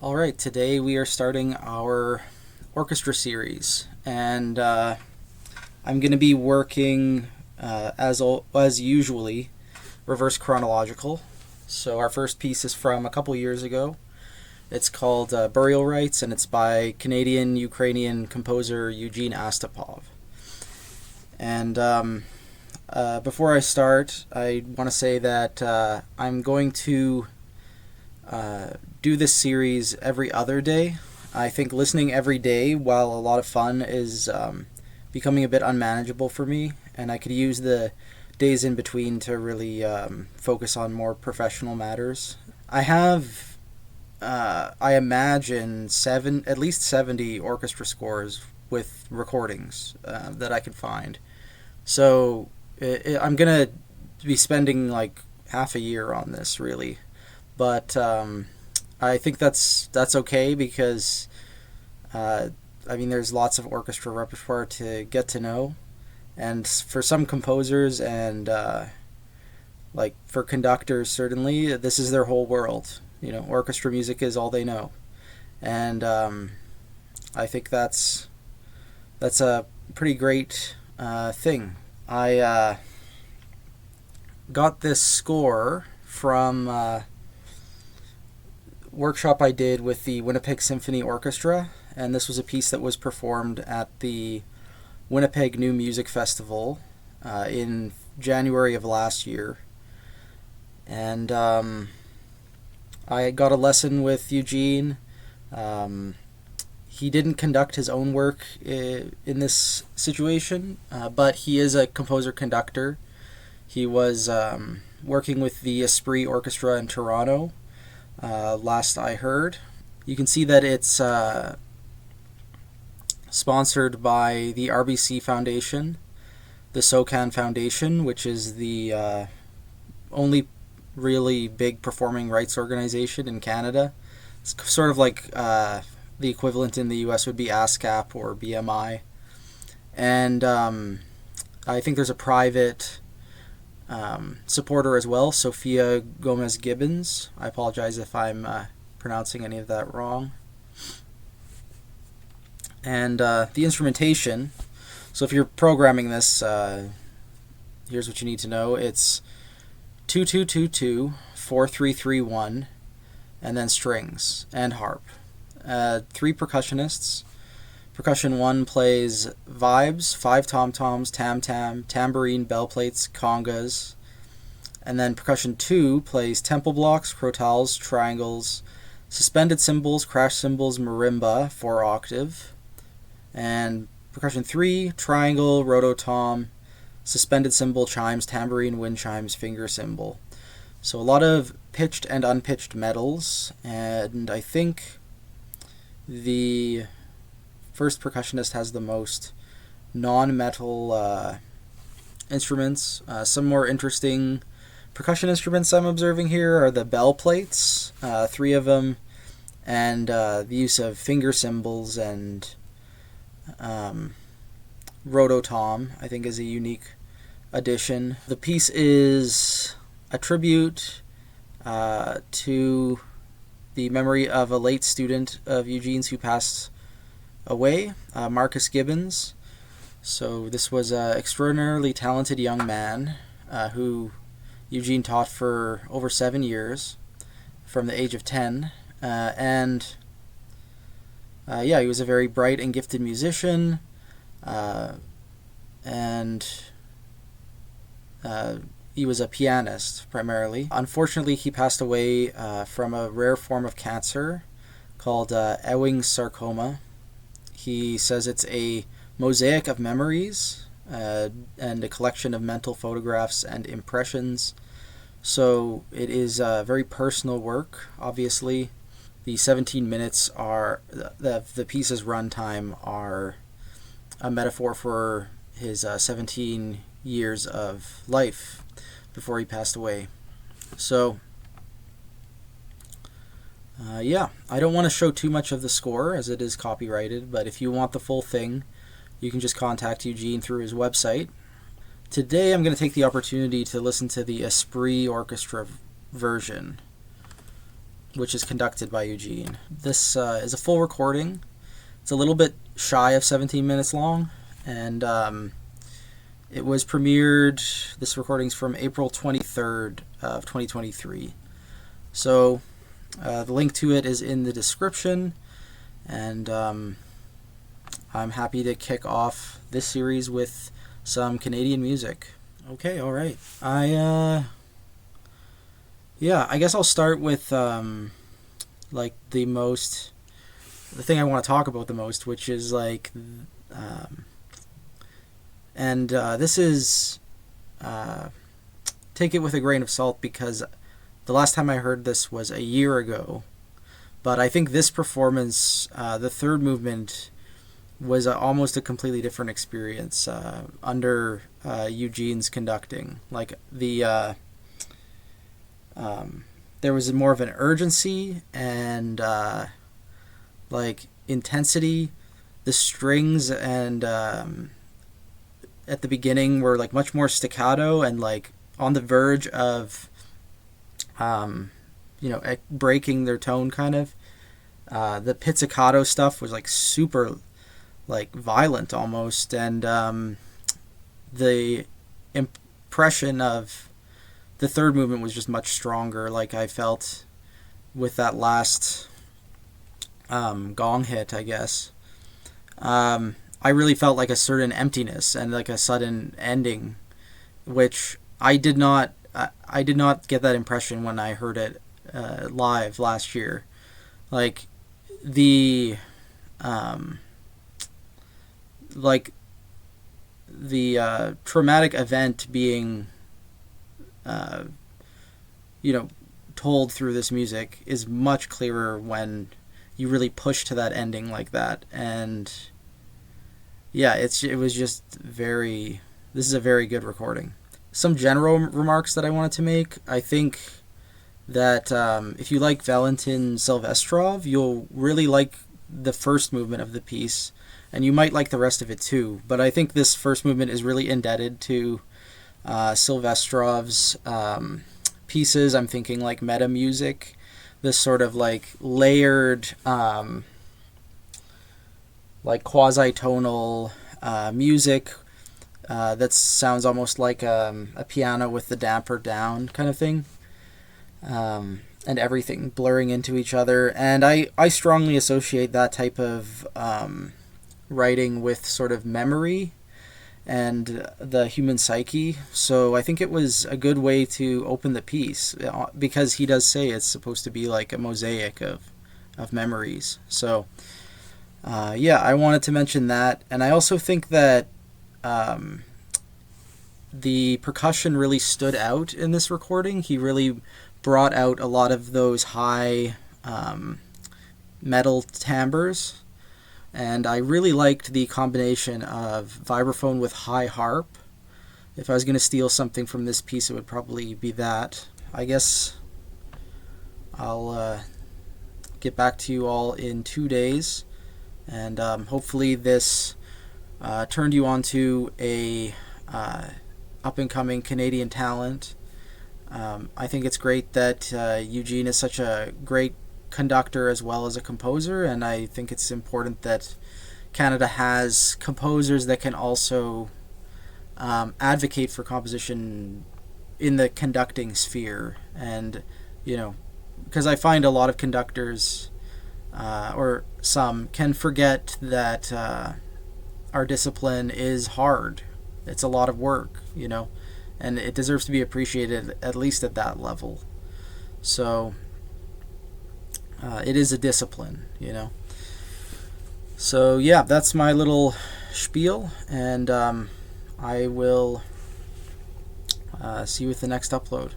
All right, today we are starting our orchestra series, and I'm going to be working as usually reverse chronological. So our first piece is from a couple years ago. It's called Burial Rites, and it's by Canadian-Ukrainian composer Eugene Astapov. And before I start, I want to say that I'm going to do this series every other day. I think listening every day, while a lot of fun, is becoming a bit unmanageable for me, and I could use the days in between to really focus on more professional matters. I have, I imagine, at least 70 orchestra scores with recordings that I could find. So I'm gonna be spending like half a year on this, really. But I think that's okay because there's lots of orchestra repertoire to get to know, and for some composers and like for conductors, certainly this is their whole world. Orchestra music is all they know, and I think that's a pretty great thing. I got this score from workshop I did with the Winnipeg Symphony Orchestra, and this was a piece that was performed at the Winnipeg New Music Festival in January of last year. And I got a lesson with Eugene. He didn't conduct his own work in this situation, but he is a composer-conductor. He was working with the Esprit Orchestra in Toronto, last I heard. You can see that it's sponsored by the RBC Foundation, the SOCAN Foundation, which is the only really big performing rights organization in Canada. It's sort of like the equivalent in the US would be ASCAP or BMI. And I think there's a private supporter as well, Sophia Gomez Gibbons. I apologize if I'm pronouncing any of that wrong. And the instrumentation, so if you're programming this, here's what you need to know. It's 2222, 4331, and then strings and harp. 3 percussionists. Percussion 1 plays vibes, 5 tom-toms, tam-tam, tambourine, bell plates, congas. And then percussion 2 plays tempo blocks, crotales, triangles, suspended cymbals, crash cymbals, marimba, 4 octave. And percussion 3, triangle, rototom, suspended cymbal, chimes, tambourine, wind chimes, finger cymbal. So a lot of pitched and unpitched medals, and I think the first percussionist has the most non-metal instruments. Some more interesting percussion instruments I'm observing here are the bell plates, 3 of them, and the use of finger cymbals and rototom, I think, is a unique addition. The piece is a tribute to the memory of a late student of Eugene's who passed away, Marcus Gibbons. So this was an extraordinarily talented young man who Eugene taught for over 7 years, from the age of 10. He was a very bright and gifted musician, and he was a pianist primarily. Unfortunately, he passed away from a rare form of cancer called Ewing sarcoma. He says it's a mosaic of memories and a collection of mental photographs and impressions. So it is a very personal work, obviously. The 17 minutes are, the piece's runtime are a metaphor for his 17 years of life before he passed away. So I don't want to show too much of the score as it is copyrighted, but if you want the full thing, you can just contact Eugene through his website. Today I'm going to take the opportunity to listen to the Esprit Orchestra version. which is conducted by Eugene. This is a full recording. It's a little bit shy of 17 minutes long, and it was premiered, this recording's from April 23rd of 2023. So the link to it is in the description, and I'm happy to kick off this series with some Canadian music. Okay, all right. I guess I'll start with like the thing I want to talk about the most, which is like this is take it with a grain of salt, because the last time I heard this was a year ago, but I think this performance, the third movement, was almost a completely different experience under Eugene's conducting. Like there was more of an urgency and like intensity. The strings and at the beginning were like much more staccato and like on the verge of breaking their tone kind of. The pizzicato stuff was like super like violent almost, and the impression of the third movement was just much stronger. Like I felt with that last gong hit, I guess. I really felt like a certain emptiness and like a sudden ending, which I did not get that impression when I heard it live last year. Like the traumatic event being told through this music is much clearer when you really push to that ending like that. And yeah, it was just this is a very good recording. Some general remarks that I wanted to make. I think that if you like Valentin Silvestrov, you'll really like the first movement of the piece, and you might like the rest of it too. But I think this first movement is really indebted to Silvestrov's pieces. I'm thinking like meta music, this sort of like layered, like quasi-tonal music that sounds almost like a piano with the damper down kind of thing, and everything blurring into each other. And I strongly associate that type of writing with sort of memory and the human psyche. So I think it was a good way to open the piece, because he does say it's supposed to be like a mosaic of memories. So I wanted to mention that. And I also think that the percussion really stood out in this recording. He really brought out a lot of those high metal timbres. And I really liked the combination of vibraphone with high harp. If I was going to steal something from this piece, it would probably be that. I guess I'll get back to you all in 2 days. And hopefully this turned you on to a up-and-coming Canadian talent. I think it's great that Eugene is such a great conductor as well as a composer, and I think it's important that Canada has composers that can also advocate for composition in the conducting sphere. And because I find a lot of conductors or some can forget that our discipline is hard. It's a lot of work, and it deserves to be appreciated at least at that level. So it is a discipline, So yeah, that's my little spiel, and I will see you with the next upload.